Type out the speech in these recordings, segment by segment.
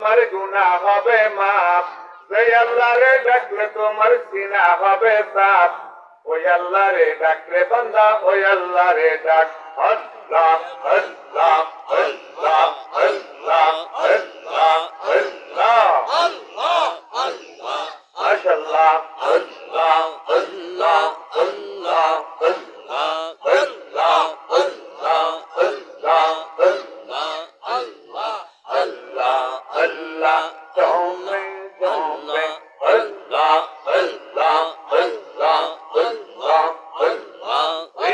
তোমার গুনাহ হবে মাফ, যে আল্লাহরে ডাকলে তোমার সিনা হবে সাফ। ওই আল্লাহরে ডাকলে বান্দা ওই আল্লাহরে ডাক। আল্লাহ আল্লাহ আল্লাহ আল্লাহ আল্লাহ আল্লাহ আল্লাহ আল্লাহ মাশাআল্লাহ আল্লাহ আল্লাহ আল্লাহ আল্লাহ আল্লাহ আল্লাহ আল্লাহ আল্লাহ আল্লাহ আল্লাহ জমে জমে আল্লাহ আল্লাহ আল্লাহ আল্লাহ আল্লাহ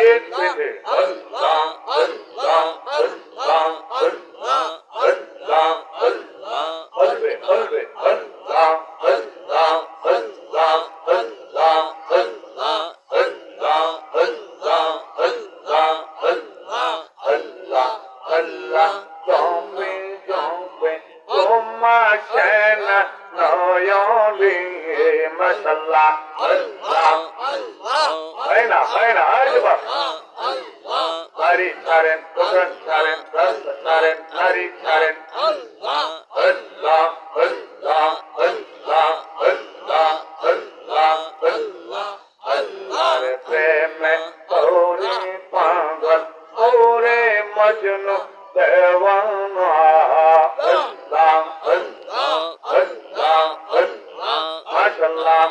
এক মিনিট আল্লাহ আল্লাহ আল্লাহ আল্লাহ আল্লাহ আল্লাহ বলবে বলবে আল্লাহ আল্লাহ আল্লাহ আল্লাহ আল্লাহ আল্লাহ আল্লাহ আল্লাহ আল্লাহ আল্লাহ আল্লাহ জমে জমে তোমার সেনা নয়নে মাশাআল্লাহ আল্লাহ হয় না আজবাব নারী ছাড়েন দোকান ছাড়েন রাস্তা ছাড়েন নারী ছাড়েন আল্লাহ আল্লাহ আল্লাহ আল্লাহ আল্লাহ আল্লাহ আল্লাহর প্রেমে ওরে পাগল ওরে মজনু দেওয়ানা আল্লাহ আল্লাহ আল্লাহ আল্লাহ মাশাআল্লাহ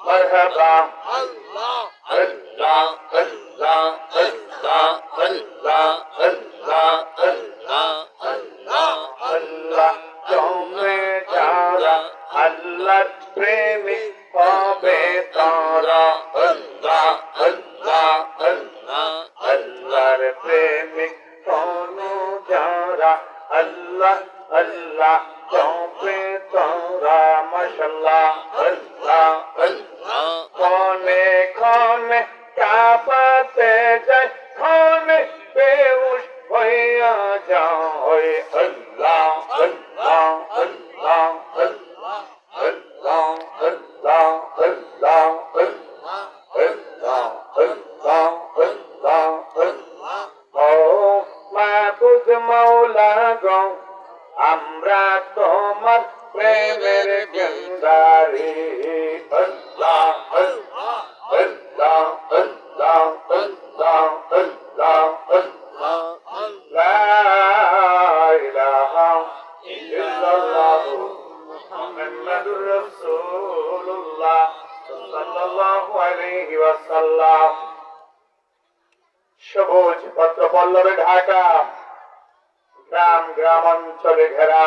মারহাবা আল্লাহ আল্লাহ আল্লাহ আল্লাহ আল্লাহ আল্লাহ আল্লাহ আল্লাহ জমে যারা আল্লাহর প্রেমিক হবে তারা আল্লাহ আল্লাহ আল্লাহ আল্লাহর প্রেমিক কোনো যারা আল্লাহ আল্লাহ জমে তারা মাশাআল্লাহ আল্লাহ আল্লাহ কোনে কোনে কাঁপাতে যায় কোনে বেহুশ হইয়া যায় আল্লাহ আল্লাহ আল্লাহ আল্লাহ আল্লাহ আল্লাহ আল্লাহ আল্লাহ আল্লাহ আল্লাহ আল্লাহ ও মাবুদ মাওলা গো আমরা তোমার প্রেমের গন্ধারী আল্লাহ আল্লাহ আল্লাহ আল্লাহ আল্লাহ আল্লাহ আল্লাহ লা ইলাহা ইল্লাল্লাহ মুহাম্মাদুর রাসূলুল্লাহ সাল্লাল্লাহু আলাইহি ওয়াসাল্লাম। সবুজ পত্র পল্লবে ঢাকা, গ্রাম গ্রামাঞ্চলে ঘেরা।